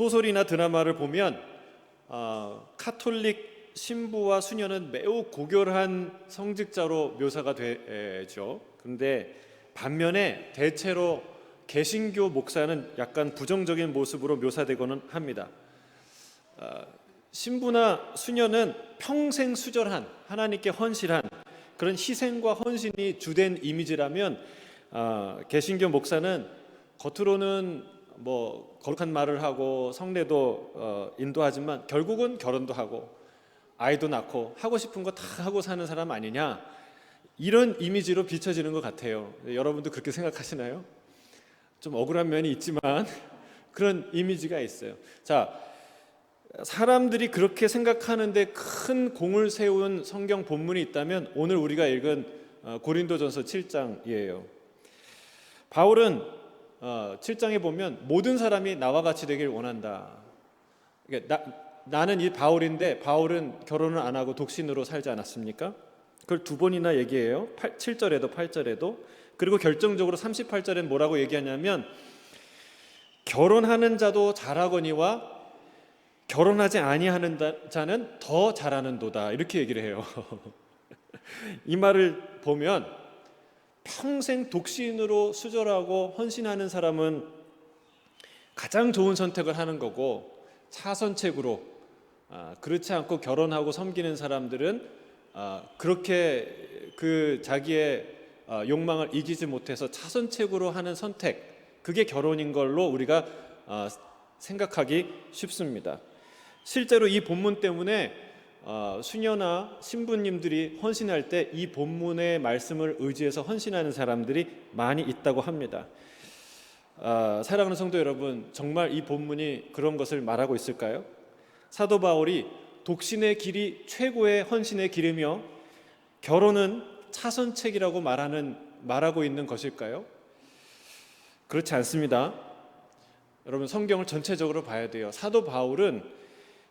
소설이나 드라마를 보면 카톨릭 신부와 수녀는 매우 고결한 성직자로 묘사가 되죠. 그런데 반면에 대체로 개신교 목사는 약간 부정적인 모습으로 묘사되고는 합니다. 신부나 수녀는 평생 수절한, 하나님께 헌신한 그런 희생과 헌신이 주된 이미지라면 개신교 목사는 겉으로는 뭐 거룩한 말을 하고 성례도 인도하지만 결국은 결혼도 하고 아이도 낳고 하고 싶은 거 다 하고 사는 사람 아니냐, 이런 이미지로 비춰지는 것 같아요. 여러분도 그렇게 생각하시나요? 좀 억울한 면이 있지만 그런 이미지가 있어요. 자, 사람들이 그렇게 생각하는데 큰 공을 세운 성경 본문이 있다면 오늘 우리가 읽은 고린도전서 7장이에요. 바울은 7장에 보면 모든 사람이 나와 같이 되길 원한다. 나는 이 바울인데 바울은 결혼을 안 하고 독신으로 살지 않았습니까? 그걸 두 번이나 얘기해요. 7절에도 8절에도. 그리고 결정적으로 38절엔 뭐라고 얘기하냐면 결혼하는 자도 잘하거니와 결혼하지 아니하는 자는 더 잘하는도다, 이렇게 얘기를 해요. 이 말을 보면 평생 독신으로 수절하고 헌신하는 사람은 가장 좋은 선택을 하는 거고, 차선책으로 그렇지 않고 결혼하고 섬기는 사람들은 그렇게 그 자기의 욕망을 이기지 못해서 차선책으로 하는 선택, 그게 결혼인 걸로 우리가 생각하기 쉽습니다. 실제로 이 본문 때문에 수녀나 신부님들이 헌신할 때 이 본문의 말씀을 의지해서 헌신하는 사람들이 많이 있다고 합니다. 사랑하는 성도 여러분, 정말 이 본문이 그런 것을 말하고 있을까요? 사도 바울이 독신의 길이 최고의 헌신의 길이며 결혼은 차선책이라고 말하고 있는 것일까요? 그렇지 않습니다. 여러분, 성경을 전체적으로 봐야 돼요. 사도 바울은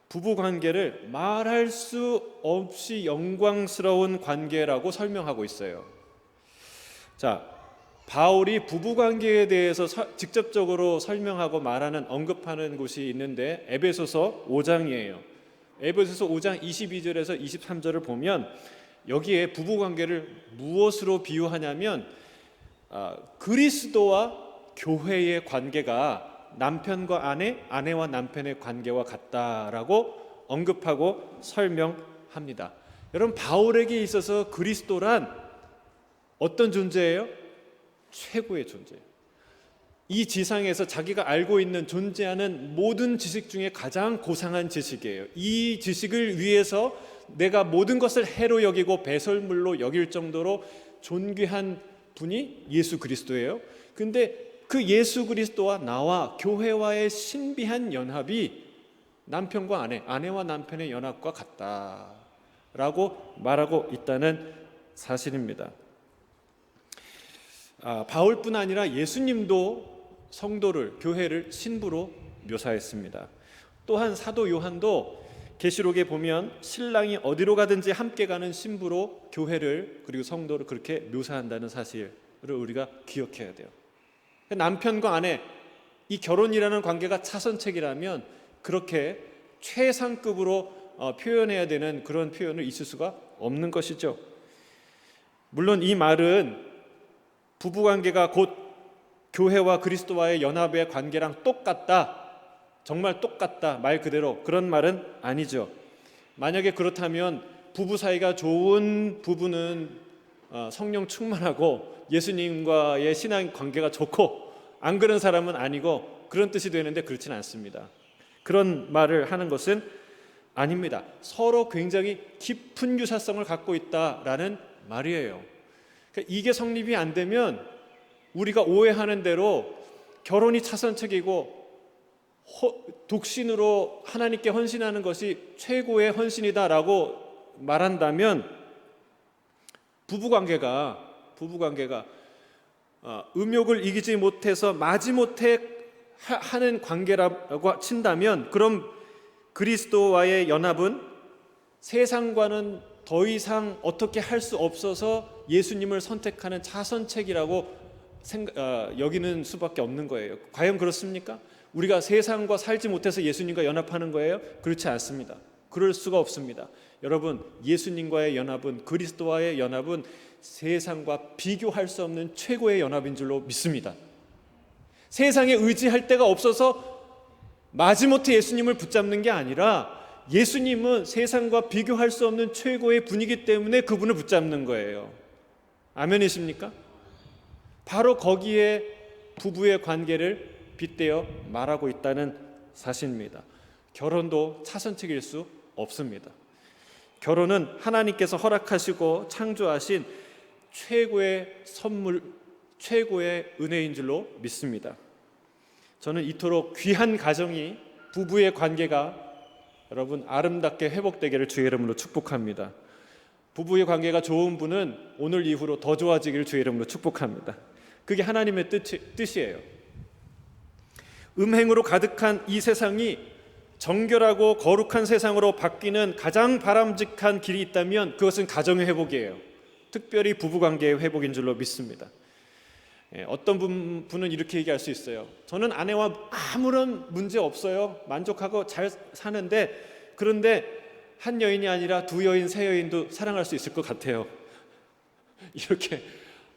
부부관계를 말할 수 없이 영광스러운 관계라고 설명하고 있어요. 자, 바울이 부부관계에 대해서 직접적으로 설명하고 언급하는 곳이 있는데 에베소서 5장이에요. 에베소서 5장 22절에서 23절을 보면 여기에 부부관계를 무엇으로 비유하냐면 그리스도와 교회의 관계가 남편과 아내와 남편의 관계와 같다라고 언급하고 설명합니다. 여러분, 바울에게 있어서 그리스도란 어떤 존재예요? 최고의 존재예요. 이 지상에서 자기가 알고 있는 존재하는 모든 지식 중에 가장 고상한 지식이에요. 이 지식을 위해서 내가 모든 것을 해로 여기고 배설물로 여길 정도로 존귀한 분이 예수 그리스도예요. 근데 그 예수 그리스도와 나와 교회와의 신비한 연합이 남편과 아내와 남편의 연합과 같다라고 말하고 있다는 사실입니다. 바울뿐 아니라 예수님도 성도를, 교회를 신부로 묘사했습니다. 또한 사도 요한도 계시록에 보면 신랑이 어디로 가든지 함께 가는 신부로 교회를, 그리고 성도를 그렇게 묘사한다는 사실을 우리가 기억해야 돼요. 남편과 아내, 이 결혼이라는 관계가 차선책이라면 그렇게 최상급으로 표현해야 되는 그런 표현을 있을 수가 없는 것이죠. 물론 이 말은 부부관계가 곧 교회와 그리스도와의 연합의 관계랑 똑같다, 정말 똑같다, 말 그대로 그런 말은 아니죠. 만약에 그렇다면 부부 사이가 좋은 부부는 성령 충만하고 예수님과의 신앙 관계가 좋고, 안 그런 사람은 아니고, 그런 뜻이 되는데 그렇지는 않습니다. 그런 말을 하는 것은 아닙니다. 서로 굉장히 깊은 유사성을 갖고 있다라는 말이에요. 그러니까 이게 성립이 안 되면 우리가 오해하는 대로 결혼이 차선책이고 독신으로 하나님께 헌신하는 것이 최고의 헌신이다라고 말한다면 부부관계가 음욕을 이기지 못해서 마지못해 하는 관계라고 친다면, 그럼 그리스도와의 연합은 세상과는 더 이상 어떻게 할 수 없어서 예수님을 선택하는 차선책이라고 여기는 수밖에 없는 거예요. 과연 그렇습니까? 우리가 세상과 살지 못해서 예수님과 연합하는 거예요? 그렇지 않습니다. 그럴 수가 없습니다. 여러분, 예수님과의 연합은, 그리스도와의 연합은 세상과 비교할 수 없는 최고의 연합인 줄로 믿습니다. 세상에 의지할 데가 없어서 마지못해 예수님을 붙잡는 게 아니라 예수님은 세상과 비교할 수 없는 최고의 분이기 때문에 그분을 붙잡는 거예요. 아멘이십니까? 바로 거기에 부부의 관계를 빗대어 말하고 있다는 사실입니다. 결혼도 차선책일 수 없습니다. 결혼은 하나님께서 허락하시고 창조하신 최고의 선물, 최고의 은혜인 줄로 믿습니다. 저는 이토록 귀한 가정이, 부부의 관계가 여러분 아름답게 회복되기를 주의 이름으로 축복합니다. 부부의 관계가 좋은 분은 오늘 이후로 더 좋아지기를 주의 이름으로 축복합니다. 그게 하나님의 뜻이에요. 음행으로 가득한 이 세상이 정결하고 거룩한 세상으로 바뀌는 가장 바람직한 길이 있다면 그것은 가정의 회복이에요. 특별히 부부관계의 회복인 줄로 믿습니다. 어떤 분은 이렇게 얘기할 수 있어요. 저는 아내와 아무런 문제 없어요. 만족하고 잘 사는데, 그런데 한 여인이 아니라 두 여인, 세 여인도 사랑할 수 있을 것 같아요. 이렇게.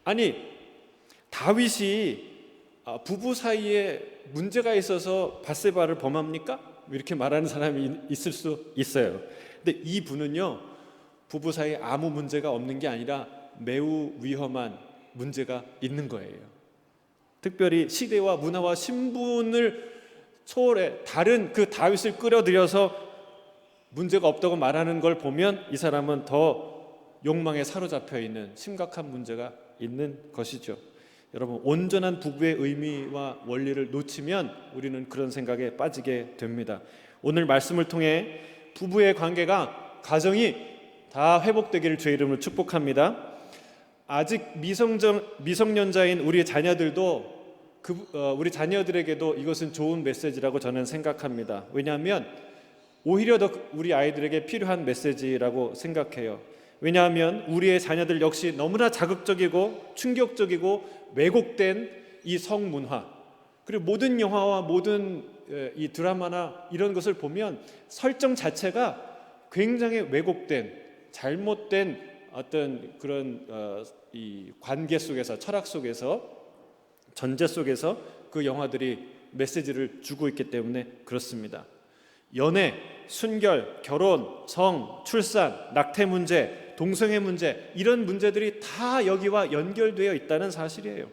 아니, 다윗이 부부 사이에 문제가 있어서 밧세바를 범합니까? 이렇게 말하는 사람이 있을 수 있어요. 근데 이 분은요, 부부 사이에 아무 문제가 없는 게 아니라 매우 위험한 문제가 있는 거예요. 특별히 시대와 문화와 신분을 초월해 다른 그 다윗을 끌어들여서 문제가 없다고 말하는 걸 보면 이 사람은 더 욕망에 사로잡혀 있는 심각한 문제가 있는 것이죠. 여러분, 온전한 부부의 의미와 원리를 놓치면 우리는 그런 생각에 빠지게 됩니다. 오늘 말씀을 통해 부부의 관계가, 가정이 다 회복되기를 주의 이름으로 축복합니다. 아직 미성년자인 우리 자녀들도 우리 자녀들에게도 이것은 좋은 메시지라고 저는 생각합니다. 왜냐하면 오히려 더 우리 아이들에게 필요한 메시지라고 생각해요. 왜냐하면 우리의 자녀들 역시 너무나 자극적이고 충격적이고 왜곡된 이 성문화, 그리고 모든 영화와 모든 이 드라마나 이런 것을 보면 설정 자체가 굉장히 왜곡된, 잘못된 어떤 그런 이 관계 속에서, 철학 속에서, 전제 속에서 그 영화들이 메시지를 주고 있기 때문에 그렇습니다. 연애, 순결, 결혼, 성, 출산, 낙태 문제, 동성애 문제, 이런 문제들이 다 여기와 연결되어 있다는 사실이에요.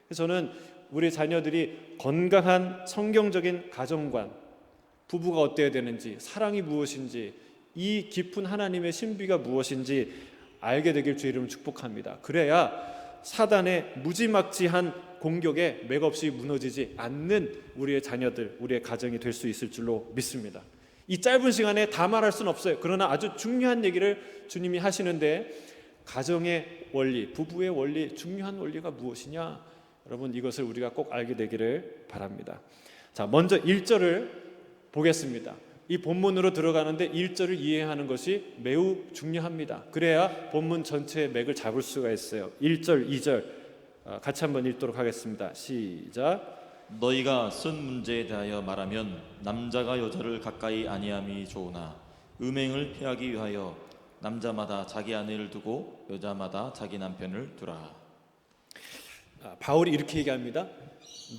그래서 저는 우리 자녀들이 건강한 성경적인 가정관, 부부가 어때야 되는지, 사랑이 무엇인지, 이 깊은 하나님의 신비가 무엇인지 알게 되길 주의 이름으로 축복합니다. 그래야 사단의 무지막지한 공격에 맥없이 무너지지 않는 우리의 자녀들, 우리의 가정이 될 수 있을 줄로 믿습니다. 이 짧은 시간에 다 말할 수는 없어요. 그러나 아주 중요한 얘기를 주님이 하시는데, 가정의 원리, 부부의 원리, 중요한 원리가 무엇이냐? 여러분, 이것을 우리가 꼭 알게 되기를 바랍니다. 자, 먼저 1절을 보겠습니다. 이 본문으로 들어가는데 1절을 이해하는 것이 매우 중요합니다. 그래야 본문 전체의 맥을 잡을 수가 있어요. 1절, 2절 같이 한번 읽도록 하겠습니다. 시작. 너희가 쓴 문제에 대하여 말하면 남자가 여자를 가까이 아니함이 좋으나 음행을 피하기 위하여 남자마다 자기 아내를 두고 여자마다 자기 남편을 두라. 바울이 이렇게 얘기합니다.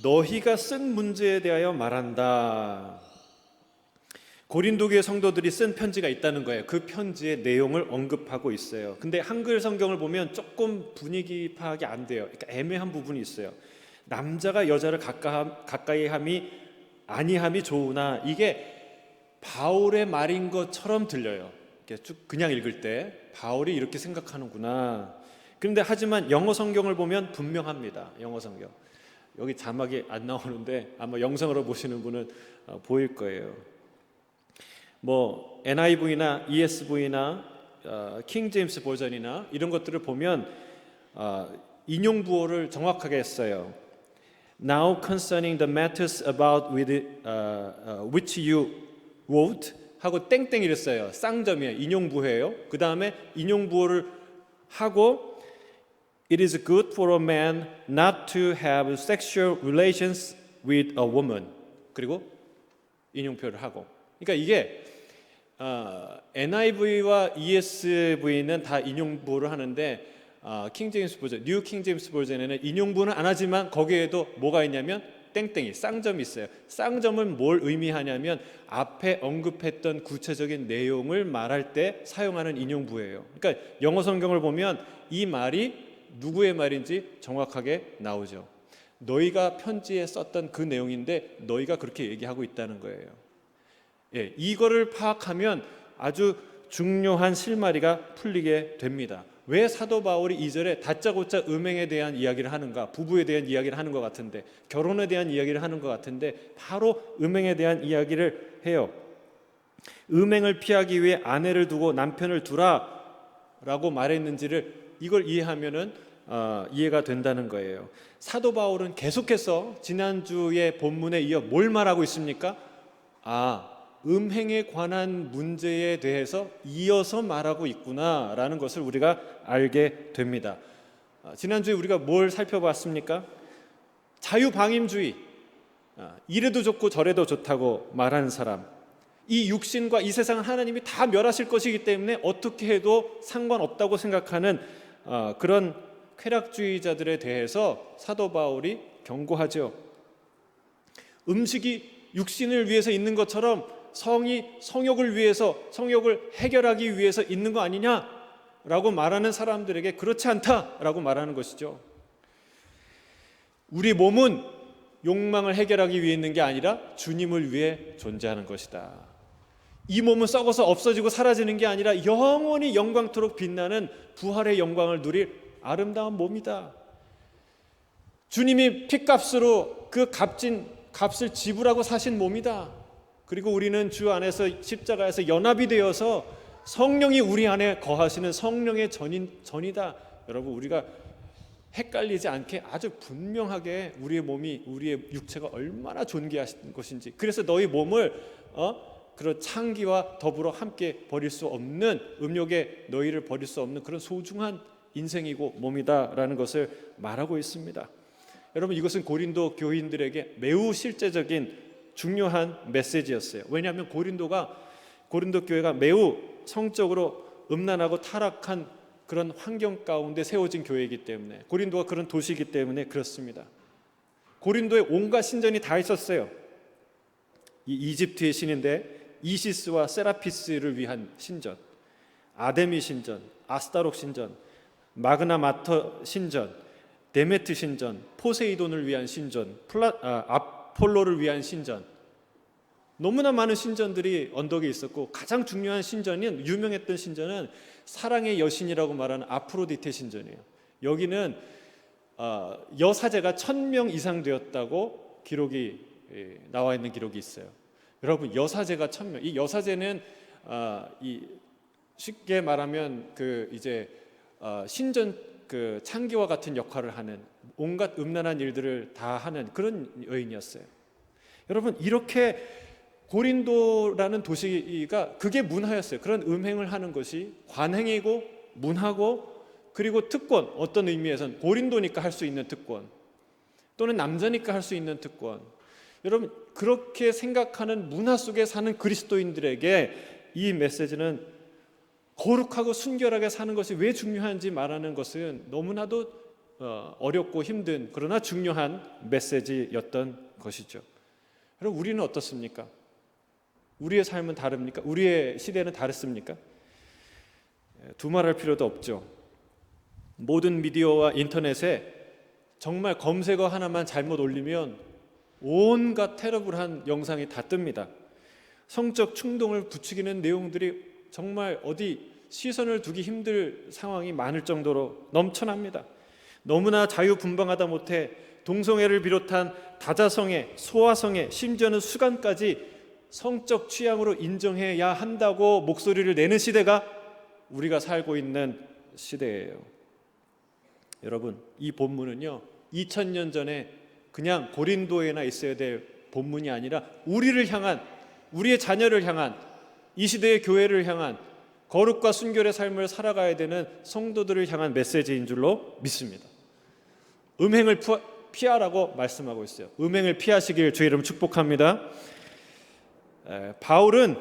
너희가 쓴 문제에 대하여 말한다. 고린도교의 성도들이 쓴 편지가 있다는 거예요. 그 편지의 내용을 언급하고 있어요. 근데 한글 성경을 보면 조금 분위기 파악이 안 돼요. 그러니까 애매한 부분이 있어요. 남자가 여자를 가까이 함이 아니함이 좋으나, 이게 바울의 말인 것처럼 들려요. 이렇게 쭉 그냥 읽을 때 바울이 이렇게 생각하는구나. 그런데 하지만 영어 성경을 보면 분명합니다. 영어 성경. 여기 자막이 안 나오는데 아마 영상으로 보시는 분은 보일 거예요. 뭐 NIV나 ESV나 킹 제임스 버전이나 이런 것들을 보면 인용 부호를 정확하게 했어요. Now concerning the matters about which you wrote 하고 땡땡 이랬어요. 쌍점이에요. 인용 부호예요. 그 다음에 인용 부호를 하고 It is good for a man not to have sexual relations with a woman. 그리고 인용표를 하고. 그러니까 이게 NIV와 ESV는 다 인용부를 하는데 킹제임스 버전, 뉴 킹제임스 버전에는 인용부는 안 하지만 거기에도 뭐가 있냐면 땡땡이, 쌍점이 있어요. 쌍점은 뭘 의미하냐면 앞에 언급했던 구체적인 내용을 말할 때 사용하는 인용부예요. 그러니까 영어 성경을 보면 이 말이 누구의 말인지 정확하게 나오죠. 너희가 편지에 썼던 그 내용인데 너희가 그렇게 얘기하고 있다는 거예요. 예, 이거를 파악하면 아주 중요한 실마리가 풀리게 됩니다. 왜 사도 바울이 2절에 다짜고짜 음행에 대한 이야기를 하는가? 부부에 대한 이야기를 하는 것 같은데, 결혼에 대한 이야기를 하는 것 같은데 바로 음행에 대한 이야기를 해요. 음행을 피하기 위해 아내를 두고 남편을 두라 라고 말했는지를 이걸 이해하면은 이해가 된다는 거예요. 사도 바울은 계속해서 지난주의 본문에 이어 뭘 말하고 있습니까? 음행에 관한 문제에 대해서 이어서 말하고 있구나라는 것을 우리가 알게 됩니다. 지난주에 우리가 뭘 살펴봤습니까? 자유방임주의, 이래도 좋고 저래도 좋다고 말하는 사람, 이 육신과 이 세상은 하나님이 다 멸하실 것이기 때문에 어떻게 해도 상관없다고 생각하는 그런 쾌락주의자들에 대해서 사도 바울이 경고하죠. 음식이 육신을 위해서 있는 것처럼 성이 성욕을 위해서, 성욕을 해결하기 위해서 있는 거 아니냐라고 말하는 사람들에게 그렇지 않다라고 말하는 것이죠. 우리 몸은 욕망을 해결하기 위해 있는 게 아니라 주님을 위해 존재하는 것이다. 이 몸은 썩어서 없어지고 사라지는 게 아니라 영원히 영광토록 빛나는 부활의 영광을 누릴 아름다운 몸이다. 주님이 핏값으로 그 값을 지불하고 사신 몸이다. 그리고 우리는 주 안에서 십자가에서 연합이 되어서 성령이 우리 안에 거하시는 성령의 전이다. 여러분, 우리가 헷갈리지 않게 아주 분명하게 우리의 몸이, 우리의 육체가 얼마나 존귀하신 것인지, 그래서 너희 몸을 그런 창기와 더불어 함께 버릴 수 없는, 음욕에 너희를 버릴 수 없는 그런 소중한 인생이고 몸이다라는 것을 말하고 있습니다. 여러분, 이것은 고린도 교인들에게 매우 실제적인 중요한 메시지였어요. 왜냐하면 고린도 교회가 매우 성적으로 음란하고 타락한 그런 환경 가운데 세워진 교회이기 때문에, 고린도가 그런 도시이기 때문에 그렇습니다. 고린도에 온갖 신전이 다 있었어요. 이 이집트의 신인데 이시스와 세라피스를 위한 신전, 아데미 신전, 아스타록 신전, 마그나 마터 신전, 데메트 신전, 포세이돈을 위한 신전, 아폴로를 위한 신전, 너무나 많은 신전들이 언덕에 있었고, 가장 중요한 신전인, 유명했던 신전은 사랑의 여신이라고 말하는 아프로디테 신전이에요. 여기는 여사제가 1000명 이상 되었다고 기록이 나와 있는 기록이 있어요. 여러분, 여사제가 1000명. 이 여사제는 쉽게 말하면 신전 창기와 같은 역할을 하는, 온갖 음란한 일들을 다 하는 그런 여인이었어요. 여러분, 이렇게 고린도라는 도시가 그게 문화였어요. 그런 음행을 하는 것이 관행이고 문화고, 그리고 특권, 어떤 의미에서는 고린도니까 할 수 있는 특권, 또는 남자니까 할 수 있는 특권. 여러분, 그렇게 생각하는 문화 속에 사는 그리스도인들에게 이 메시지는 거룩하고 순결하게 사는 것이 왜 중요한지 말하는 것은 너무나도 어렵고 힘든, 그러나 중요한 메시지였던 것이죠. 여러분, 우리는 어떻습니까? 우리의 삶은 다릅니까? 우리의 시대는 다릅니까? 두말할 필요도 없죠. 모든 미디어와 인터넷에 정말 검색어 하나만 잘못 올리면 온갖 테러블한 영상이 다 뜹니다. 성적 충동을 부추기는 내용들이 정말 어디 시선을 두기 힘들 상황이 많을 정도로 넘쳐납니다. 너무나 자유분방하다 못해 동성애를 비롯한 다자성애, 소아성애, 심지어는 수간까지 성적 취향으로 인정해야 한다고 목소리를 내는 시대가 우리가 살고 있는 시대예요. 여러분, 이 본문은요, 2000년 전에 그냥 고린도에나 있어야 될 본문이 아니라 우리를 향한, 우리의 자녀를 향한, 이 시대의 교회를 향한 거룩과 순결의 삶을 살아가야 되는 성도들을 향한 메시지인 줄로 믿습니다. 음행을 피하라고 말씀하고 있어요. 음행을 피하시길 주의 이름 축복합니다. 바울은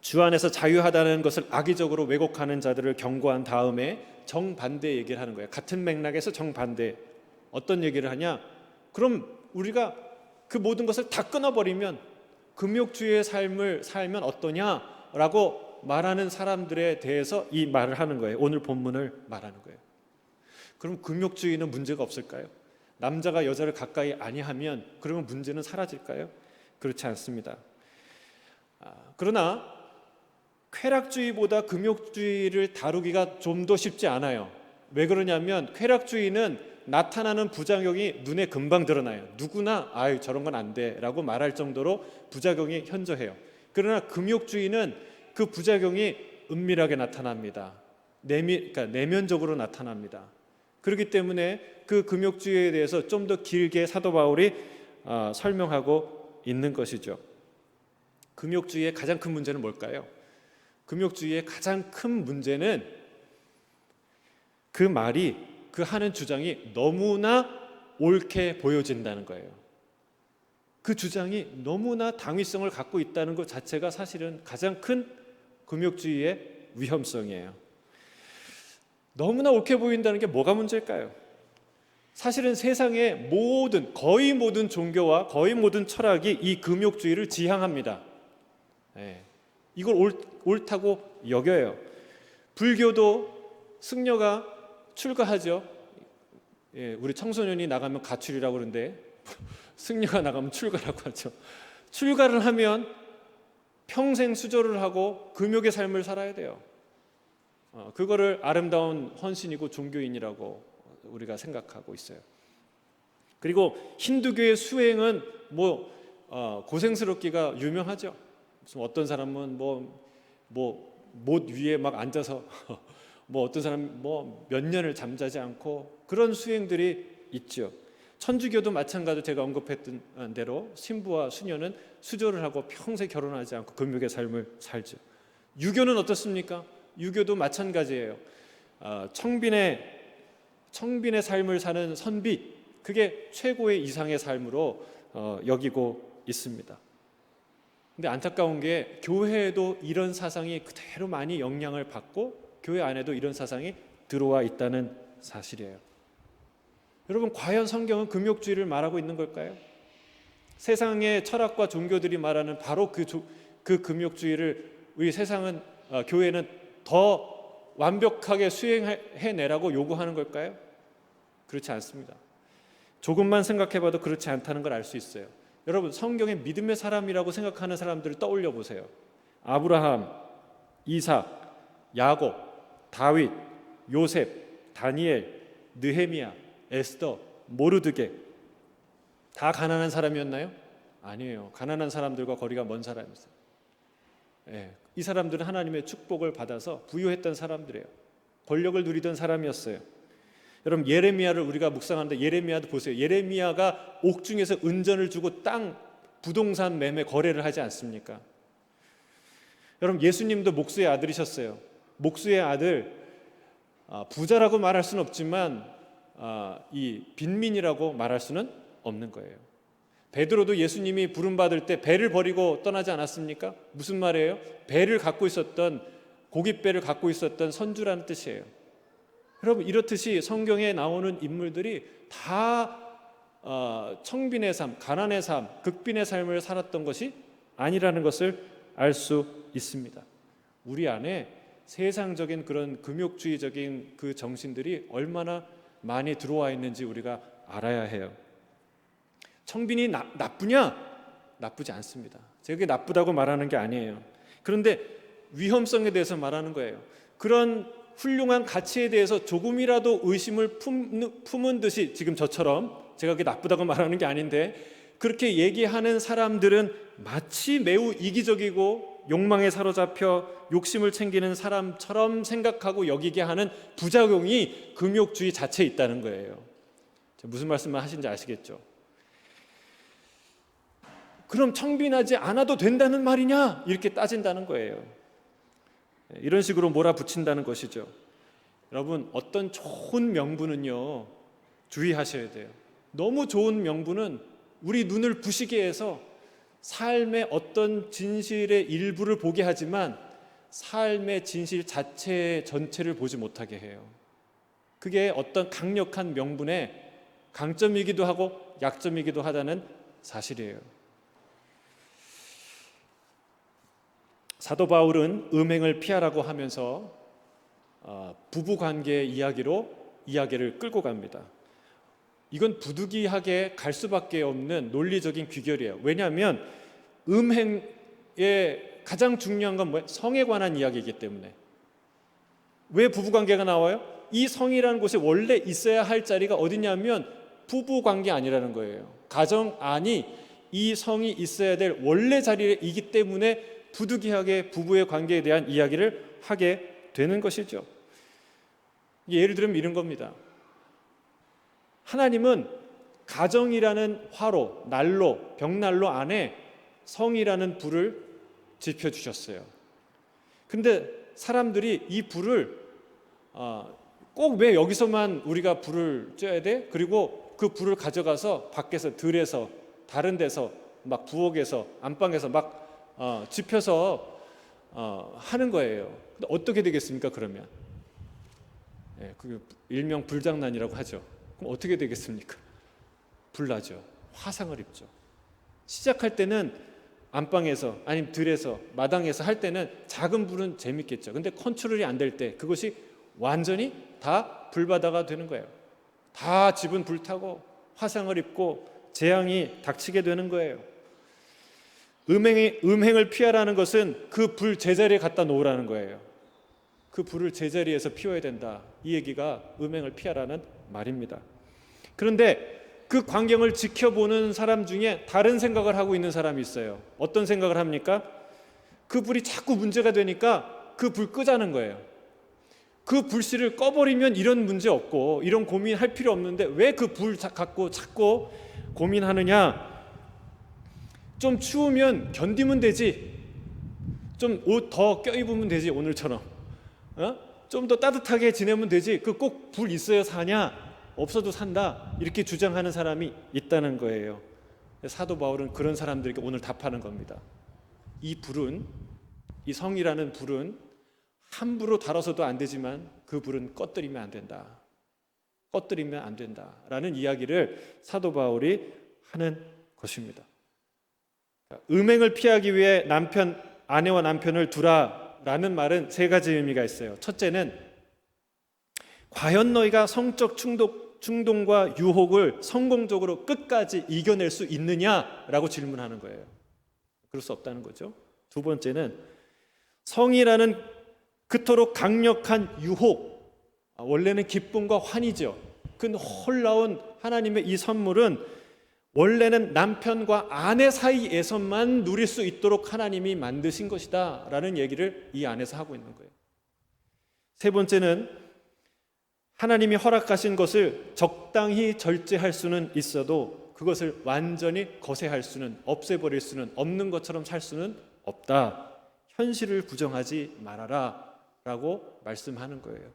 주 안에서 자유하다는 것을 악의적으로 왜곡하는 자들을 경고한 다음에 정반대 얘기를 하는 거예요. 같은 맥락에서 정반대. 어떤 얘기를 하냐? 그럼 우리가 그 모든 것을 다 끊어버리면 금욕주의의 삶을 살면 어떠냐라고 말하는 사람들에 대해서 이 말을 하는 거예요. 오늘 본문을 말하는 거예요. 그럼 금욕주의는 문제가 없을까요? 남자가 여자를 가까이 아니하면 그러면 문제는 사라질까요? 그렇지 않습니다. 그러나 쾌락주의보다 금욕주의를 다루기가 좀 더 쉽지 않아요. 왜 그러냐면 쾌락주의는 나타나는 부작용이 눈에 금방 드러나요. 누구나 저런 건 안 돼라고 말할 정도로 부작용이 현저해요. 그러나 금욕주의는 그 부작용이 은밀하게 나타납니다. 그러니까 내면적으로 나타납니다. 그렇기 때문에 그 금욕주의에 대해서 좀 더 길게 사도 바울이 설명하고 있는 것이죠. 금욕주의의 가장 큰 문제는 뭘까요? 금욕주의의 가장 큰 문제는 그 말이, 그 하는 주장이 너무나 옳게 보여진다는 거예요. 그 주장이 너무나 당위성을 갖고 있다는 것 자체가 사실은 가장 큰 금욕주의의 위험성이에요. 너무나 옳게 보인다는 게 뭐가 문제일까요? 사실은 세상의 거의 모든 종교와 거의 모든 철학이 이 금욕주의를 지향합니다. 이걸 옳다고 여겨요. 불교도 승려가 출가하죠. 우리 청소년이 나가면 가출이라고 그러는데 승려가 나가면 출가라고 하죠. 출가를 하면 평생 수조를 하고 금욕의 삶을 살아야 돼요. 그거를 아름다운 헌신이고 종교인이라고 우리가 생각하고 있어요. 그리고 힌두교의 수행은 고생스럽기가 유명하죠. 어떤 사람은 못 위에 막 앉아서 어떤 사람 몇 년을 잠자지 않고 그런 수행들이 있죠. 천주교도 마찬가지로 제가 언급했던 대로 신부와 수녀는 수조를 하고 평생 결혼하지 않고 금욕의 삶을 살죠. 유교는 어떻습니까? 유교도 마찬가지예요. 청빈의 삶을 사는 선비, 그게 최고의 이상의 삶으로 여기고 있습니다. 근데 안타까운 게 교회에도 이런 사상이 그대로 많이 영향을 받고 교회 안에도 이런 사상이 들어와 있다는 사실이에요. 여러분, 과연 성경은 금욕주의를 말하고 있는 걸까요? 세상의 철학과 종교들이 말하는 바로 그 금욕주의를 우리 교회는 더 완벽하게 수행해내라고 요구하는 걸까요? 그렇지 않습니다. 조금만 생각해봐도 그렇지 않다는 걸 알 수 있어요. 여러분, 성경의 믿음의 사람이라고 생각하는 사람들을 떠올려 보세요. 아브라함, 이삭, 야곱, 다윗, 요셉, 다니엘, 느헤미야, 에스더, 모르드게, 다 가난한 사람이었나요? 아니에요. 가난한 사람들과 거리가 먼 사람이었어요. 이 사람들은 하나님의 축복을 받아서 부유했던 사람들이에요. 권력을 누리던 사람이었어요. 여러분, 예레미야를 우리가 묵상하는데 예레미야도 보세요. 예레미야가 옥중에서 은전을 주고 부동산 매매 거래를 하지 않습니까? 여러분, 예수님도 목수의 아들이셨어요. 목수의 아들, 부자라고 말할 수는 없지만 이 빈민이라고 말할 수는 없는 거예요. 베드로도 예수님이 부름받을 때 배를 버리고 떠나지 않았습니까? 무슨 말이에요? 고깃배를 갖고 있었던 선주라는 뜻이에요. 여러분, 이렇듯이 성경에 나오는 인물들이 다 청빈의 삶, 가난의 삶, 극빈의 삶을 살았던 것이 아니라는 것을 알 수 있습니다. 우리 안에 세상적인 그런 금욕주의적인 그 정신들이 얼마나 많이 들어와 있는지 우리가 알아야 해요. 청빈이 나쁘냐? 나쁘지 않습니다. 제가 그게 나쁘다고 말하는 게 아니에요. 그런데 위험성에 대해서 말하는 거예요. 그런 훌륭한 가치에 대해서 조금이라도 의심을 품은 듯이, 지금 저처럼 제가 그게 나쁘다고 말하는 게 아닌데 그렇게 얘기하는 사람들은 마치 매우 이기적이고 욕망에 사로잡혀 욕심을 챙기는 사람처럼 생각하고 여기게 하는 부작용이 금욕주의 자체에 있다는 거예요. 무슨 말씀을 하신지 아시겠죠? 그럼 청빈하지 않아도 된다는 말이냐? 이렇게 따진다는 거예요. 이런 식으로 몰아붙인다는 것이죠. 여러분, 어떤 좋은 명분은요, 주의하셔야 돼요. 너무 좋은 명분은 우리 눈을 부시게 해서 삶의 어떤 진실의 일부를 보게 하지만 삶의 진실 자체 전체를 보지 못하게 해요. 그게 어떤 강력한 명분의 강점이기도 하고 약점이기도 하다는 사실이에요. 사도 바울은 음행을 피하라고 하면서 부부관계의 이야기를 끌고 갑니다. 이건 부득이하게 갈 수밖에 없는 논리적인 귀결이에요. 왜냐하면 음행의 가장 중요한 건 뭐예요? 성에 관한 이야기이기 때문에. 왜 부부관계가 나와요? 이 성이라는 곳에 원래 있어야 할 자리가 어디냐면 부부관계 아니라는 거예요. 가정 안이 이 성이 있어야 될 원래 자리이기 때문에 부득이하게 부부의 관계에 대한 이야기를 하게 되는 것이죠. 예를 들면 이런 겁니다. 하나님은 가정이라는 화로, 난로, 벽난로 안에 성이라는 불을 지펴주셨어요. 근데 사람들이 이 불을 꼭 왜 여기서만 우리가 불을 쬐야 돼? 그리고 그 불을 가져가서 밖에서 들에서 다른 데서 막 부엌에서 안방에서 막 지펴서 하는 거예요. 근데 어떻게 되겠습니까? 그러면 그 일명 불장난이라고 하죠. 그럼 어떻게 되겠습니까? 불나죠. 화상을 입죠. 시작할 때는 안방에서 아니면 들에서 마당에서 할 때는 작은 불은 재밌겠죠. 근데 컨트롤이 안 될 때 그것이 완전히 다 불바다가 되는 거예요. 다 집은 불타고 화상을 입고 재앙이 닥치게 되는 거예요. 음행을 피하라는 것은 그 불 제자리에 갖다 놓으라는 거예요. 그 불을 제자리에서 피워야 된다. 이 얘기가 음행을 피하라는 말입니다. 그런데 그 광경을 지켜보는 사람 중에 다른 생각을 하고 있는 사람이 있어요. 어떤 생각을 합니까? 그 불이 자꾸 문제가 되니까 그 불 끄자는 거예요. 그 불씨를 꺼버리면 이런 문제 없고 이런 고민할 필요 없는데 왜 그 불 갖고 자꾸 고민하느냐? 좀 추우면 견디면 되지. 좀 옷 더 껴입으면 되지. 오늘처럼 좀 더 따뜻하게 지내면 되지. 그 꼭 불 있어야 사냐? 없어도 산다. 이렇게 주장하는 사람이 있다는 거예요. 사도 바울은 그런 사람들에게 오늘 답하는 겁니다. 이 불은, 이 성이라는 불은 함부로 다뤄서도 안 되지만 그 불은 꺼뜨리면 안 된다. 꺼뜨리면 안 된다라는 이야기를 사도 바울이 하는 것입니다. 음행을 피하기 위해 아내와 남편을 두라라는 말은 세 가지 의미가 있어요. 첫째는 과연 너희가 성적 충동과 유혹을 성공적으로 끝까지 이겨낼 수 있느냐라고 질문하는 거예요. 그럴 수 없다는 거죠. 두 번째는 성이라는 그토록 강력한 유혹, 원래는 기쁨과 환희죠. 그 놀라운 하나님의 이 선물은 원래는 남편과 아내 사이에서만 누릴 수 있도록 하나님이 만드신 것이다 라는 얘기를 이 안에서 하고 있는 거예요. 세 번째는 하나님이 허락하신 것을 적당히 절제할 수는 있어도 그것을 완전히 거세할 수는, 없애버릴 수는, 없는 것처럼 살 수는 없다. 현실을 부정하지 말아라 라고 말씀하는 거예요.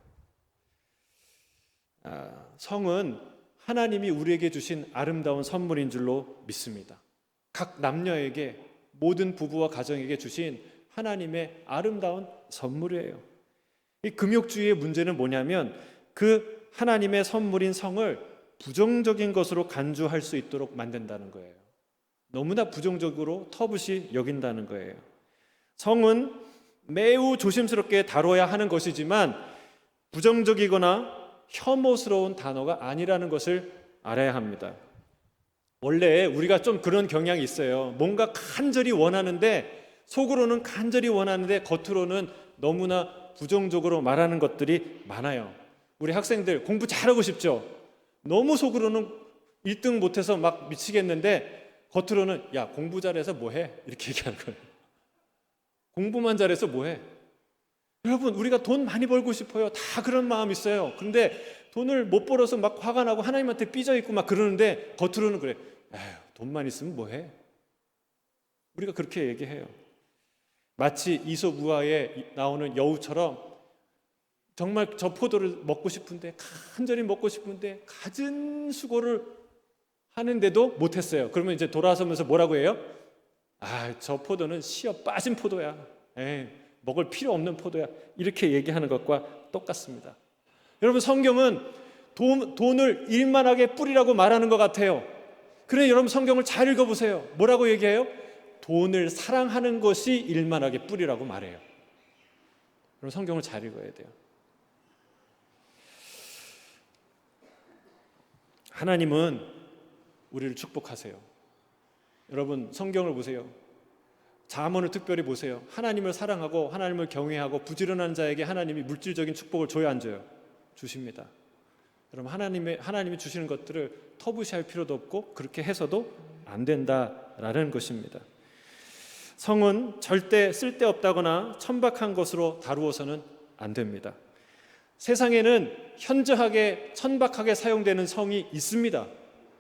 성은 하나님이 우리에게 주신 아름다운 선물인 줄로 믿습니다. 각 남녀에게, 모든 부부와 가정에게 주신 하나님의 아름다운 선물이에요. 이 금욕주의의 문제는 뭐냐면 그 하나님의 선물인 성을 부정적인 것으로 간주할 수 있도록 만든다는 거예요. 너무나 부정적으로 터부시 여긴다는 거예요. 성은 매우 조심스럽게 다뤄야 하는 것이지만 부정적이거나 혐오스러운 단어가 아니라는 것을 알아야 합니다. 원래 우리가 좀 그런 경향이 있어요. 뭔가 간절히 원하는데 속으로는 간절히 원하는데 겉으로는 너무나 부정적으로 말하는 것들이 많아요. 우리 학생들 공부 잘하고 싶죠? 너무 속으로는 1등 못해서 막 미치겠는데 겉으로는 야 공부 잘해서 뭐해? 이렇게 얘기하는 거예요. 공부만 잘해서 뭐해? 여러분 우리가 돈 많이 벌고 싶어요. 다 그런 마음 있어요. 그런데 돈을 못 벌어서 막 화가 나고 하나님한테 삐져있고 막 그러는데 겉으로는 그래. 에휴, 돈만 있으면 뭐해? 우리가 그렇게 얘기해요. 마치 이솝 우화에 나오는 여우처럼 정말 저 포도를 먹고 싶은데 간절히 먹고 싶은데 갖은 수고를 하는데도 못했어요. 그러면 이제 돌아서면서 뭐라고 해요? 저 포도는 씨어 빠진 포도야. 먹을 필요 없는 포도야. 이렇게 얘기하는 것과 똑같습니다. 여러분, 성경은 돈을 일만하게 뿌리라고 말하는 것 같아요. 그래, 여러분 성경을 잘 읽어보세요. 뭐라고 얘기해요? 돈을 사랑하는 것이 일만하게 뿌리라고 말해요. 여러분, 성경을 잘 읽어야 돼요. 하나님은 우리를 축복하세요. 여러분, 성경을 보세요. 잠언을 특별히 보세요. 하나님을 사랑하고 하나님을 경외하고 부지런한 자에게 하나님이 물질적인 축복을 줘요, 안 줘요? 주십니다. 여러분, 하나님이 주시는 것들을 터부시할 필요도 없고 그렇게 해서도 안 된다라는 것입니다. 성은 절대 쓸데없다거나 천박한 것으로 다루어서는 안 됩니다. 세상에는 현저하게 천박하게 사용되는 성이 있습니다.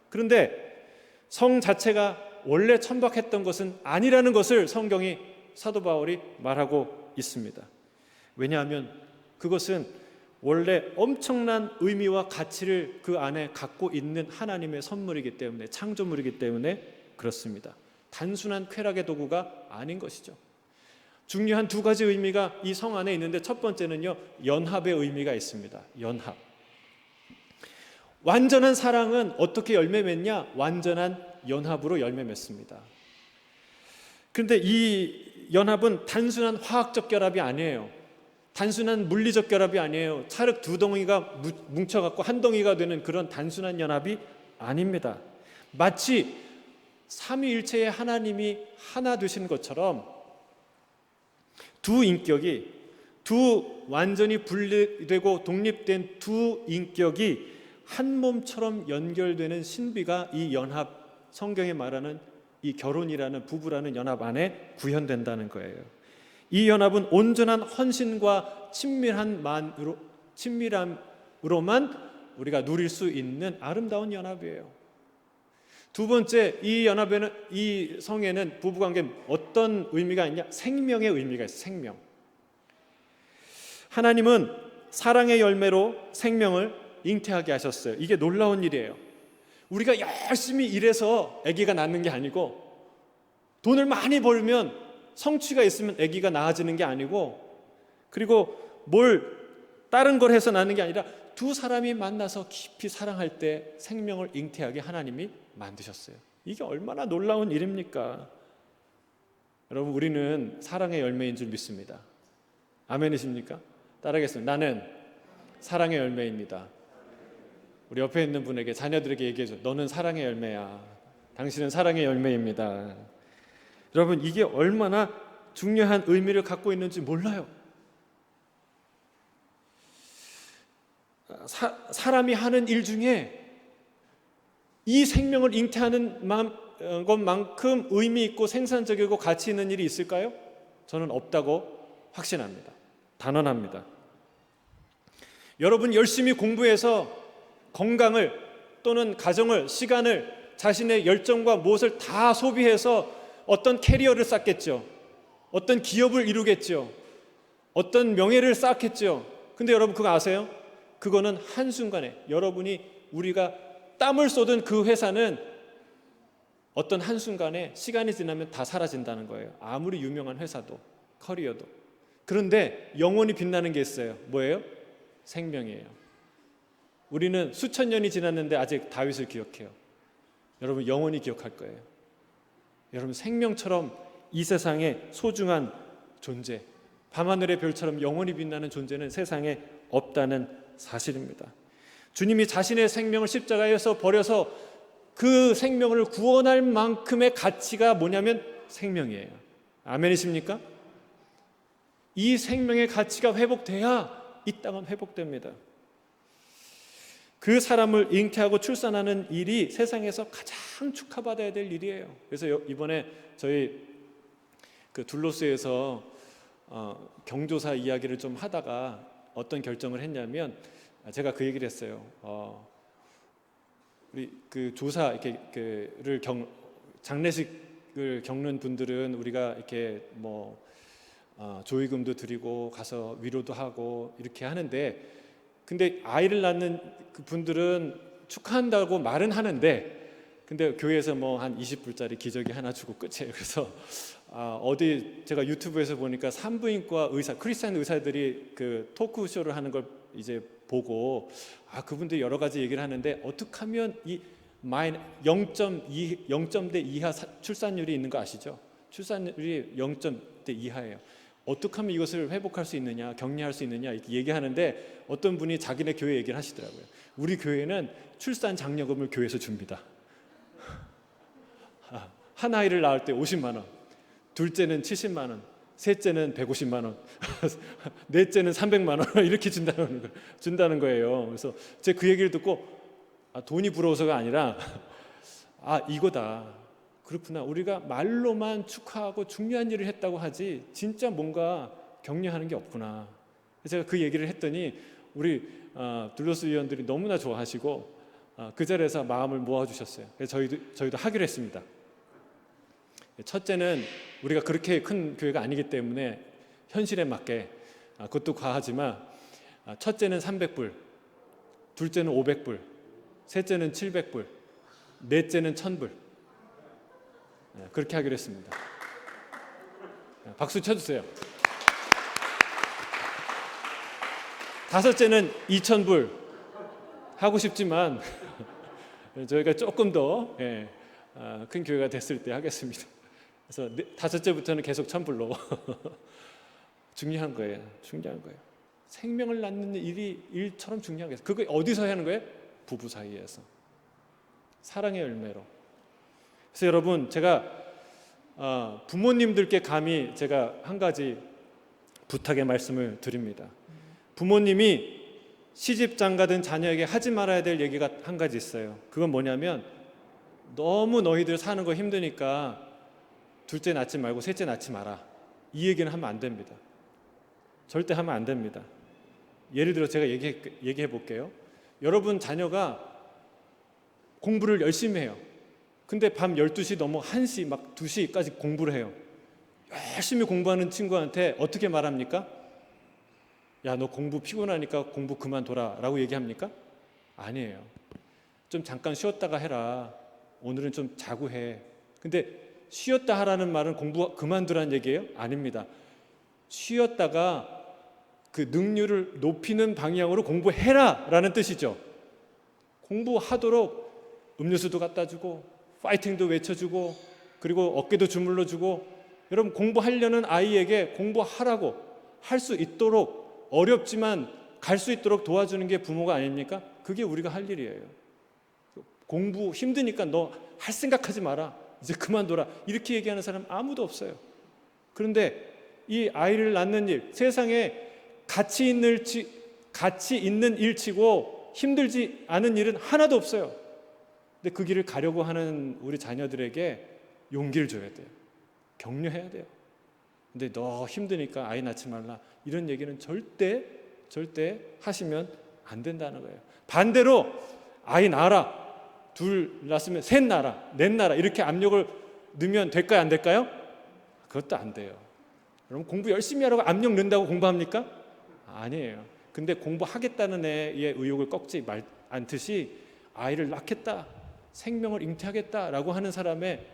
그런데 성 자체가 원래 천박했던 것은 아니라는 것을 성경이 사도 바울이 말하고 있습니다. 왜냐하면 그것은 원래 엄청난 의미와 가치를 그 안에 갖고 있는 하나님의 선물이기 때문에, 창조물이기 때문에 그렇습니다. 단순한 쾌락의 도구가 아닌 것이죠. 중요한 두 가지 의미가 이 성 안에 있는데, 첫 번째는요, 연합의 의미가 있습니다. 연합. 완전한 사랑은 어떻게 열매 맺냐? 완전한 연합으로 열매 맺습니다. 그런데 이 연합은 단순한 화학적 결합이 아니에요. 단순한 물리적 결합이 아니에요. 찰흙 두 덩이가 뭉쳐갖고 한 덩이가 되는 그런 단순한 연합이 아닙니다. 마치 삼위일체의 하나님이 하나 되신 것처럼 두 인격이, 두 완전히 분리되고 독립된 두 인격이 한 몸처럼 연결되는 신비가 이 연합, 성경이 말하는 이 결혼이라는, 부부라는 연합 안에 구현된다는 거예요. 이 연합은 온전한 헌신과 친밀함으로만 우리가 누릴 수 있는 아름다운 연합이에요. 두 번째, 이 연합에는, 이 성에는, 부부관계에 어떤 의미가 있냐? 생명의 의미가 있어요. 생명. 하나님은 사랑의 열매로 생명을 잉태하게 하셨어요. 이게 놀라운 일이에요. 우리가 열심히 일해서 아기가 낳는 게 아니고, 돈을 많이 벌면, 성취가 있으면 아기가 낳아지는 게 아니고, 그리고 다른 걸 해서 낳는 게 아니라 두 사람이 만나서 깊이 사랑할 때 생명을 잉태하게 하나님이 만드셨어요. 이게 얼마나 놀라운 일입니까? 여러분, 우리는 사랑의 열매인 줄 믿습니다. 아멘이십니까? 따라하겠습니다. 나는 사랑의 열매입니다. 우리 옆에 있는 분에게, 자녀들에게 얘기해줘. 너는 사랑의 열매야. 당신은 사랑의 열매입니다. 여러분, 이게 얼마나 중요한 의미를 갖고 있는지 몰라요. 사람이 하는 일 중에 이 생명을 잉태하는 것만큼 의미 있고 생산적이고 가치 있는 일이 있을까요? 저는 없다고 확신합니다. 단언합니다. 여러분, 열심히 공부해서 건강을 또는 가정을, 시간을, 자신의 열정과 무엇을 다 소비해서 어떤 캐리어를 쌓겠죠. 어떤 기업을 이루겠죠. 어떤 명예를 쌓겠죠. 근데 여러분, 그거 아세요? 그거는 한순간에, 우리가 땀을 쏟은 그 회사는 어떤 한순간에 시간이 지나면 다 사라진다는 거예요. 아무리 유명한 회사도, 커리어도. 그런데 영원히 빛나는 게 있어요. 뭐예요? 생명이에요. 우리는 수천 년이 지났는데 아직 다윗을 기억해요. 여러분, 영원히 기억할 거예요. 여러분, 생명처럼 이 세상에 소중한 존재, 밤하늘의 별처럼 영원히 빛나는 존재는 세상에 없다는 사실입니다. 주님이 자신의 생명을 십자가에서 버려서 그 생명을 구원할 만큼의 가치가 뭐냐면 생명이에요. 아멘이십니까? 이 생명의 가치가 회복돼야 이 땅은 회복됩니다. 그 사람을 잉태하고 출산하는 일이 세상에서 가장 축하받아야 될 일이에요. 그래서 이번에 저희 그 둘로스에서 경조사 이야기를 좀 하다가 어떤 결정을 했냐면, 제가 그 얘기를 했어요. 우리 그 조사 를 장례식을 겪는 분들은 우리가 이렇게 조의금도 드리고 가서 위로도 하고 이렇게 하는데, 근데 아이를 낳는 그 분들은 축하한다고 말은 하는데 근데 교회에서 뭐 한 20불짜리 기저귀 하나 주고 끝이에요. 그래서 어디 제가 유튜브에서 보니까 산부인과 의사, 크리스찬 의사들이 그 토크쇼를 하는 걸 이제 보고 그분들이 여러 가지 얘기를 하는데 어떻게 하면 이 0.대 이하 출산율이 있는 거 아시죠? 출산율이 0.대 이하예요. 어떻게 하면 이것을 회복할 수 있느냐, 격려할 수 있느냐 이렇게 얘기하는데 어떤 분이 자기네 교회 얘기를 하시더라고요. 우리 교회는 출산 장려금을 교회에서 줍니다. 한 아이를 낳을 때 50만 원, 둘째는 70만 원, 셋째는 150만 원, 넷째는 300만 원 이렇게 준다는 거예요. 그래서 제가 그 얘기를 듣고 돈이 부러워서가 아니라 이거다. 그렇구나. 우리가 말로만 축하하고 중요한 일을 했다고 하지 진짜 뭔가 격려하는 게 없구나. 제가 그 얘기를 했더니 우리 둘러스 위원들이 너무나 좋아하시고 그 자리에서 마음을 모아주셨어요. 그래서 저희도 하기로 했습니다. 첫째는 우리가 그렇게 큰 교회가 아니기 때문에 현실에 맞게 그것도 과하지만 첫째는 300불, 둘째는 500불, 셋째는 700불, 넷째는 1000불 그렇게 하기로 했습니다. 박수 쳐주세요. 다섯째는 2000불 하고 싶지만 저희가 조금 더 큰 교회가 됐을 때 하겠습니다. 그래서 다섯째부터는 계속 1000불로 중요한 거예요. 중요한 거예요. 생명을 낳는 일처럼 중요한 거예요. 그거 어디서 하는 거예요? 부부 사이에서 사랑의 열매로. 그래서 여러분 제가 부모님들께 감히 제가 한 가지 부탁의 말씀을 드립니다. 부모님이 시집장가든 자녀에게 하지 말아야 될 얘기가 한 가지 있어요. 그건 뭐냐면 너무 너희들 사는 거 힘드니까 둘째 낳지 말고 셋째 낳지 마라. 이 얘기는 하면 안 됩니다. 절대 하면 안 됩니다. 예를 들어 제가 얘기해 볼게요. 여러분 자녀가 공부를 열심히 해요. 근데 밤 12시 넘어 1시 막 2시까지 공부를 해요. 열심히 공부하는 친구한테 어떻게 말합니까? 야, 너 공부 피곤하니까 공부 그만둬라 라고 얘기합니까? 아니에요. 좀 잠깐 쉬었다가 해라. 오늘은 좀 자고 해. 근데 쉬었다 하라는 말은 공부 그만두라는 얘기예요? 아닙니다. 쉬었다가 그 능률을 높이는 방향으로 공부해라 라는 뜻이죠. 공부하도록 음료수도 갖다 주고 파이팅도 외쳐주고 그리고 어깨도 주물러 주고 여러분 공부하려는 아이에게 공부하라고 할 수 있도록 어렵지만 갈 수 있도록 도와주는 게 부모가 아닙니까? 그게 우리가 할 일이에요. 공부 힘드니까 너 할 생각하지 마라. 이제 그만둬라. 이렇게 얘기하는 사람 아무도 없어요. 그런데 이 아이를 낳는 일, 세상에 가치 있는 일치고 힘들지 않은 일은 하나도 없어요. 근데 그 길을 가려고 하는 우리 자녀들에게 용기를 줘야 돼요. 격려해야 돼요. 근데 너 힘드니까 아이 낳지 말라. 이런 얘기는 절대 하시면 안 된다는 거예요. 반대로 아이 낳아라. 둘 낳았으면 셋 낳아라. 넷 낳아라. 이렇게 압력을 넣으면 될까요? 안 될까요? 그것도 안 돼요. 여러분 공부 열심히 하라고 압력 넣는다고 공부합니까? 아니에요. 근데 공부하겠다는 애의 의욕을 꺾지 않듯이 아이를 낳겠다. 생명을 잉태하겠다라고 하는 사람의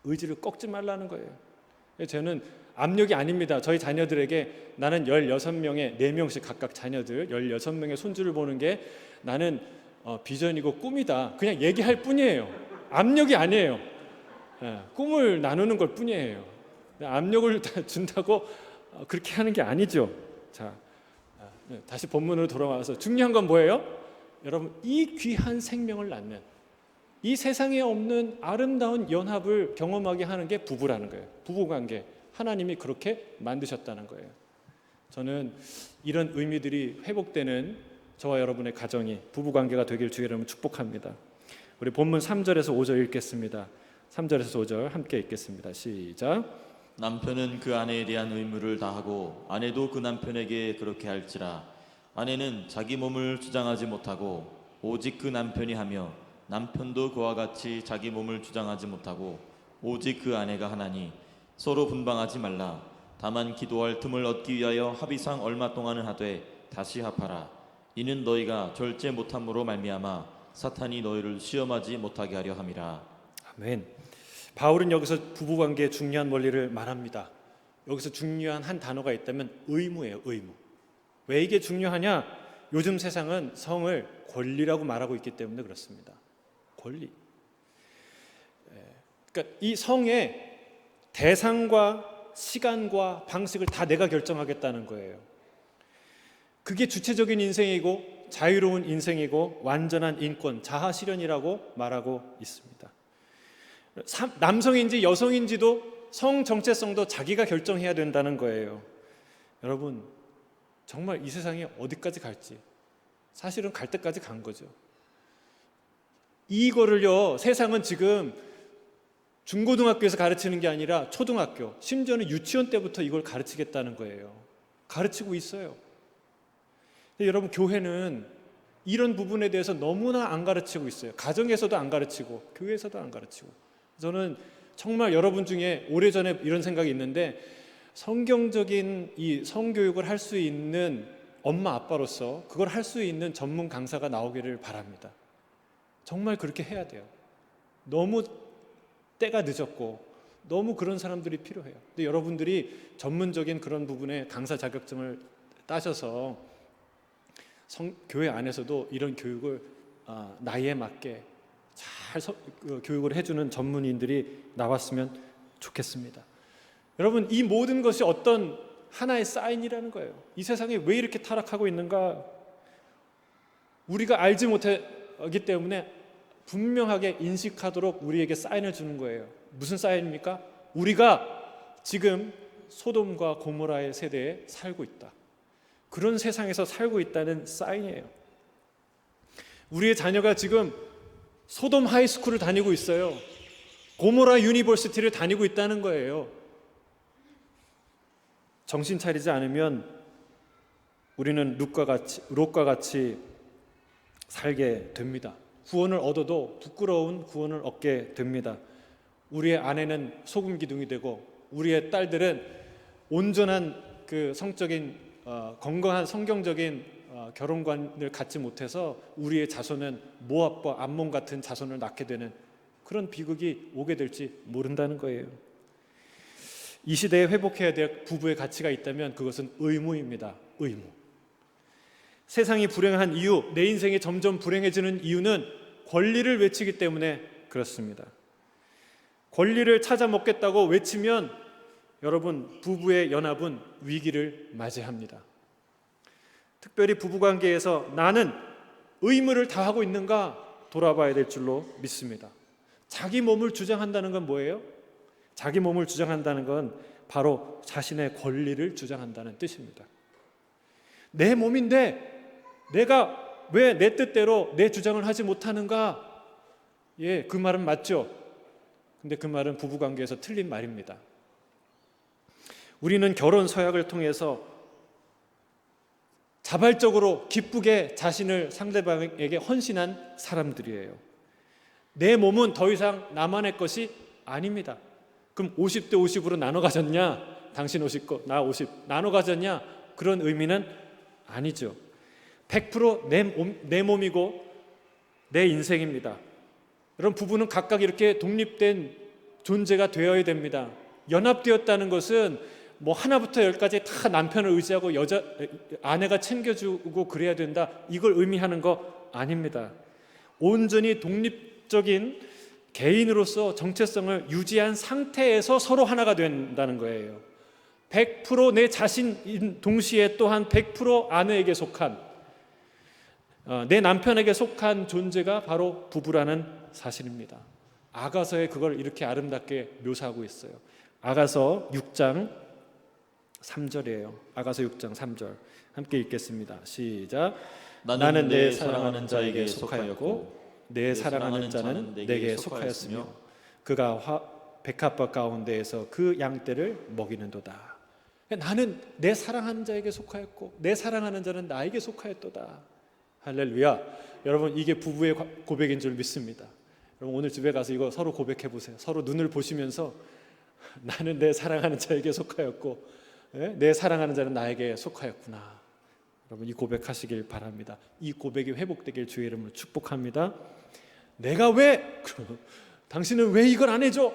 의지를 꺾지 말라는 거예요. 저는 압력이 아닙니다. 저희 자녀들에게 나는 16명의 4명씩 각각 자녀들 16명의 손주를 보는 게 나는 비전이고 꿈이다. 그냥 얘기할 뿐이에요. 압력이 아니에요. 꿈을 나누는 걸 뿐이에요. 압력을 준다고 그렇게 하는 게 아니죠. 자, 다시 본문으로 돌아와서 중요한 건 뭐예요? 여러분 이 귀한 생명을 낳는 이 세상에 없는 아름다운 연합을 경험하게 하는 게 부부라는 거예요. 부부관계. 하나님이 그렇게 만드셨다는 거예요. 저는 이런 의미들이 회복되는 저와 여러분의 가정이 부부관계가 되길 주의 이름으로 축복합니다. 우리 본문 3절에서 5절 읽겠습니다. 3절에서 5절 함께 읽겠습니다. 시작. 남편은 그 아내에 대한 의무를 다하고 아내도 그 남편에게 그렇게 할지라. 아내는 자기 몸을 주장하지 못하고 오직 그 남편이 하며 남편도 그와 같이 자기 몸을 주장하지 못하고 오직 그 아내가 하나니 서로 분방하지 말라. 다만 기도할 틈을 얻기 위하여 합의상 얼마 동안은 하되 다시 합하라. 이는 너희가 절제 못함으로 말미암아 사탄이 너희를 시험하지 못하게 하려 함이라. 아멘. 바울은 여기서 부부관계의 중요한 원리를 말합니다. 여기서 중요한 한 단어가 있다면 의무예요. 의무. 왜 이게 중요하냐? 요즘 세상은 성을 권리라고 말하고 있기 때문에 그렇습니다. 권리. 그러니까 이 성의 대상과 시간과 방식을 다 내가 결정하겠다는 거예요. 그게 주체적인 인생이고 자유로운 인생이고 완전한 인권, 자아 실현이라고 말하고 있습니다. 남성인지 여성인지도 성 정체성도 자기가 결정해야 된다는 거예요. 여러분, 정말 이 세상이 어디까지 갈지 사실은 갈 때까지 간 거죠. 이거를요, 세상은 지금 중고등학교에서 가르치는 게 아니라 초등학교, 심지어는 유치원 때부터 이걸 가르치겠다는 거예요. 가르치고 있어요. 근데 여러분, 교회는 이런 부분에 대해서 너무나 안 가르치고 있어요. 가정에서도 안 가르치고 교회에서도 안 가르치고. 저는 정말 여러분 중에 오래전에 이런 생각이 있는데, 성경적인 이 성교육을 할 수 있는 엄마 아빠로서 그걸 할 수 있는 전문 강사가 나오기를 바랍니다. 정말 그렇게 해야 돼요. 너무 때가 늦었고 너무 그런 사람들이 필요해요. 근데 여러분들이 전문적인 그런 부분에 강사 자격증을 따셔서 교회 안에서도 이런 교육을 나이에 맞게 잘 교육을 해주는 전문인들이 나왔으면 좋겠습니다. 여러분, 이 모든 것이 어떤 하나의 사인이라는 거예요. 이 세상이 왜 이렇게 타락하고 있는가? 우리가 알지 못하기 때문에 분명하게 인식하도록 우리에게 사인을 주는 거예요. 무슨 사인입니까? 우리가 지금 소돔과 고모라의 세대에 살고 있다. 그런 세상에서 살고 있다는 사인이에요. 우리의 자녀가 지금 소돔 하이스쿨을 다니고 있어요. 고모라 유니버시티를 다니고 있다는 거예요. 정신 차리지 않으면 우리는 롯과 같이 살게 됩니다. 구원을 얻어도 부끄러운 구원을 얻게 됩니다. 우리의 아내는 소금 기둥이 되고 우리의 딸들은 온전한 그 성적인 건강한 성경적인 결혼관을 갖지 못해서 우리의 자손은 모압과 암몬 같은 자손을 낳게 되는 그런 비극이 오게 될지 모른다는 거예요. 이 시대에 회복해야 될 부부의 가치가 있다면 그것은 의무입니다. 의무. 세상이 불행한 이유, 내 인생이 점점 불행해지는 이유는 권리를 외치기 때문에 그렇습니다. 권리를 찾아 먹겠다고 외치면 여러분, 부부의 연합은 위기를 맞이합니다. 특별히 부부관계에서 나는 의무를 다하고 있는가 돌아봐야 될 줄로 믿습니다. 자기 몸을 주장한다는 건 뭐예요? 자기 몸을 주장한다는 건 바로 자신의 권리를 주장한다는 뜻입니다. 내 몸인데 내가 왜 내 뜻대로 내 주장을 하지 못하는가? 예, 그 말은 맞죠. 근데 그 말은 부부관계에서 틀린 말입니다. 우리는 결혼 서약을 통해서 자발적으로 기쁘게 자신을 상대방에게 헌신한 사람들이에요. 내 몸은 더 이상 나만의 것이 아닙니다. 그럼 50대 50으로 나눠 가졌냐? 당신 50거, 나 50 나눠 가졌냐? 그런 의미는 아니죠. 100% 내 몸이고 내 인생입니다. 여러분, 부부는 각각 이렇게 독립된 존재가 되어야 됩니다. 연합되었다는 것은 뭐 하나부터 열까지 다 남편을 의지하고 아내가 챙겨주고 그래야 된다, 이걸 의미하는 거 아닙니다. 온전히 독립적인 개인으로서 정체성을 유지한 상태에서 서로 하나가 된다는 거예요. 100% 내 자신인 동시에 또한 100% 아내에게 속한, 내 남편에게 속한 존재가 바로 부부라는 사실입니다. 아가서에 그걸 이렇게 아름답게 묘사하고 있어요. 아가서 6장 3절이에요. 아가서 6장 3절 함께 읽겠습니다. 시작. 나는 내 사랑하는 자에게 속하였고 내 사랑하는 자는 내게 속하였으며 그가 백합밭 가운데에서 그 양떼를 먹이는도다. 나는 내 사랑하는 자에게 속하였고 내 사랑하는 자는 나에게 속하였도다. 할렐루야. 여러분, 이게 부부의 고백인 줄 믿습니다. 여러분, 오늘 집에 가서 이거 서로 고백해 보세요. 서로 눈을 보시면서 나는 내 사랑하는 자에게 속하였고 내 사랑하는 자는 나에게 속하였구나. 여러분 이 고백하시길 바랍니다. 이 고백이 회복되길 주의 이름으로 축복합니다. 내가 왜? 당신은 왜 이걸 안 해줘?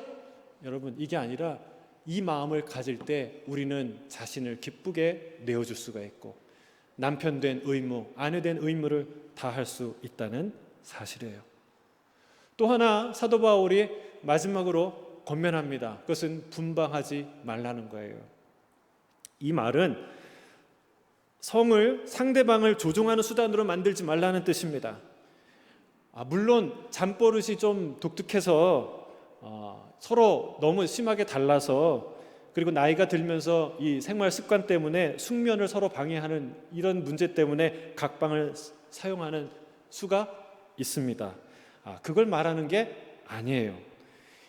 여러분 이게 아니라 이 마음을 가질 때 우리는 자신을 기쁘게 내어줄 수가 있고 남편 된 의무, 아내 된 의무를 다할 수 있다는 사실이에요. 또 하나 사도 바울이 마지막으로 권면합니다. 그것은 분방하지 말라는 거예요. 이 말은 성을 상대방을 조종하는 수단으로 만들지 말라는 뜻입니다. 물론 잠버릇이 좀 독특해서 서로 너무 심하게 달라서 그리고 나이가 들면서 이 생활 습관 때문에 숙면을 서로 방해하는 이런 문제 때문에 각방을 사용하는 수가 있습니다. 그걸 말하는 게 아니에요.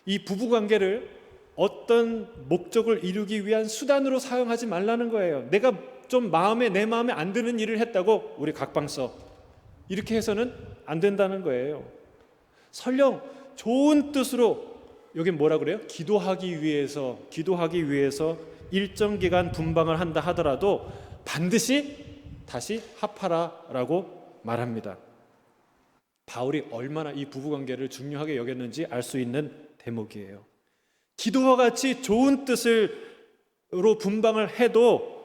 이 부부관계를 어떤 목적을 이루기 위한 수단으로 사용하지 말라는 거예요. 내가 좀 내 마음에 안 드는 일을 했다고 우리 각방 써. 이렇게 해서는 안 된다는 거예요. 설령 좋은 뜻으로 여기 뭐라 그래요? 기도하기 위해서 일정 기간 분방을 한다 하더라도 반드시 다시 합하라라고 말합니다. 바울이 얼마나 이 부부관계를 중요하게 여겼는지 알 수 있는 대목이에요. 기도와 같이 좋은 뜻으로 분방을 해도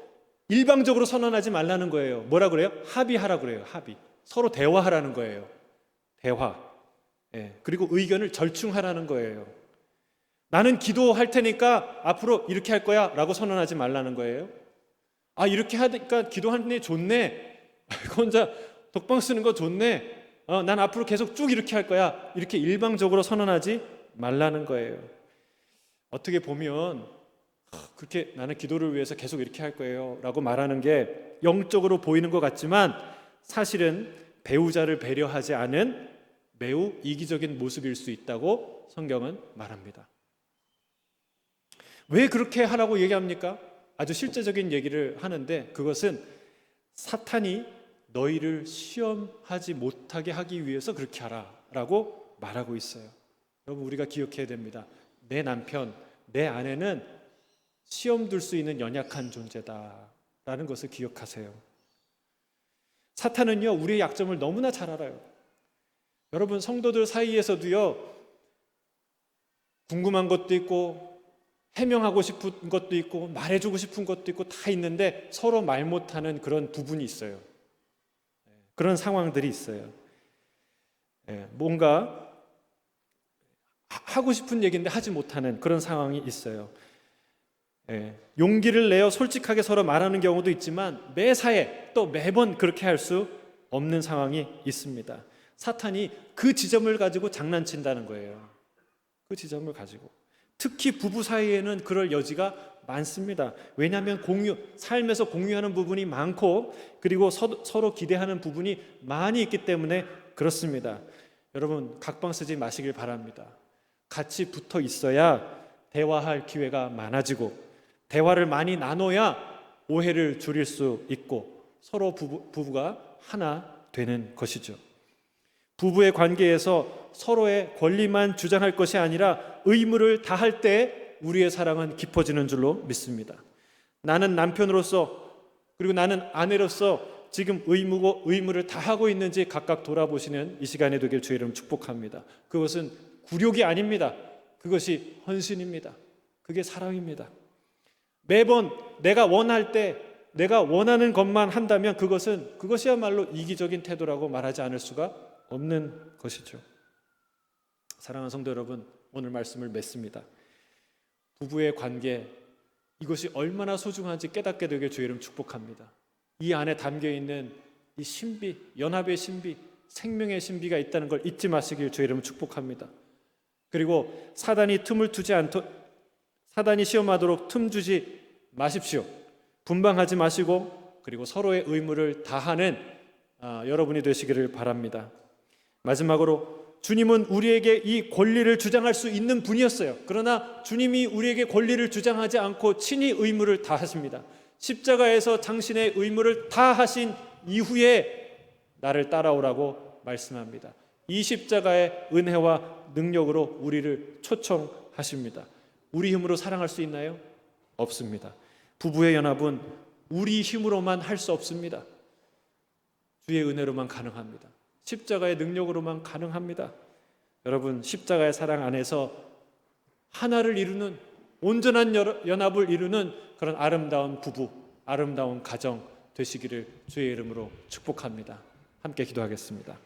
일방적으로 선언하지 말라는 거예요. 뭐라 그래요? 합의하라 그래요. 합의. 서로 대화하라는 거예요. 대화. 그리고 의견을 절충하라는 거예요. 나는 기도할 테니까 앞으로 이렇게 할 거야 라고 선언하지 말라는 거예요. 이렇게 하니까 기도하니 좋네. 혼자 독방 쓰는 거 좋네. 난 앞으로 계속 쭉 이렇게 할 거야. 이렇게 일방적으로 선언하지 말라는 거예요. 어떻게 보면 그렇게 나는 기도를 위해서 계속 이렇게 할 거예요 라고 말하는 게 영적으로 보이는 것 같지만 사실은 배우자를 배려하지 않은 매우 이기적인 모습일 수 있다고 성경은 말합니다. 왜 그렇게 하라고 얘기합니까? 아주 실제적인 얘기를 하는데 그것은 사탄이 너희를 시험하지 못하게 하기 위해서 그렇게 하라라고 말하고 있어요. 여러분 우리가 기억해야 됩니다. 내 남편, 내 아내는 시험 둘 수 있는 연약한 존재다라는 것을 기억하세요. 사탄은요 우리의 약점을 너무나 잘 알아요. 여러분 성도들 사이에서도요 궁금한 것도 있고 해명하고 싶은 것도 있고 말해주고 싶은 것도 있고 다 있는데 서로 말 못하는 그런 부분이 있어요. 그런 상황들이 있어요. 뭔가 하고 싶은 얘기인데 하지 못하는 그런 상황이 있어요. 용기를 내어 솔직하게 서로 말하는 경우도 있지만 매사에 또 매번 그렇게 할 수 없는 상황이 있습니다. 사탄이 그 지점을 가지고 장난친다는 거예요. 그 지점을 가지고 특히 부부 사이에는 그럴 여지가 많습니다. 왜냐하면 삶에서 공유하는 부분이 많고 그리고 서로 기대하는 부분이 많이 있기 때문에 그렇습니다. 여러분 각방 쓰지 마시길 바랍니다. 같이 붙어 있어야 대화할 기회가 많아지고 대화를 많이 나눠야 오해를 줄일 수 있고 서로 부부가 하나 되는 것이죠. 부부의 관계에서 서로의 권리만 주장할 것이 아니라 의무를 다할 때 우리의 사랑은 깊어지는 줄로 믿습니다. 나는 남편으로서 그리고 나는 아내로서 지금 의무를 다하고 있는지 각각 돌아보시는 이 시간이 되길 주의 이름 축복합니다. 그것은 굴욕이 아닙니다. 그것이 헌신입니다. 그게 사랑입니다. 매번 내가 원할 때 내가 원하는 것만 한다면 그것이야말로 이기적인 태도라고 말하지 않을 수가 없는 것이죠. 사랑하는 성도 여러분, 오늘 말씀을 맺습니다. 부부의 관계 이것이 얼마나 소중한지 깨닫게 되길 주의 이름 축복합니다. 이 안에 담겨있는 이 신비, 연합의 신비, 생명의 신비가 있다는 걸 잊지 마시길 주의 이름 축복합니다. 그리고 사단이 시험하도록 틈 주지 마십시오. 분방하지 마시고 그리고 서로의 의무를 다하는 여러분이 되시기를 바랍니다. 마지막으로 주님은 우리에게 이 권리를 주장할 수 있는 분이었어요. 그러나 주님이 우리에게 권리를 주장하지 않고 친히 의무를 다하십니다. 십자가에서 당신의 의무를 다하신 이후에 나를 따라오라고 말씀합니다. 이 십자가의 은혜와 능력으로 우리를 초청하십니다. 우리 힘으로 사랑할 수 있나요? 없습니다. 부부의 연합은 우리 힘으로만 할 수 없습니다. 주의 은혜로만 가능합니다. 십자가의 능력으로만 가능합니다. 여러분, 십자가의 사랑 안에서 하나를 이루는, 온전한 연합을 이루는 그런 아름다운 부부, 아름다운 가정 되시기를 주의 이름으로 축복합니다. 함께 기도하겠습니다.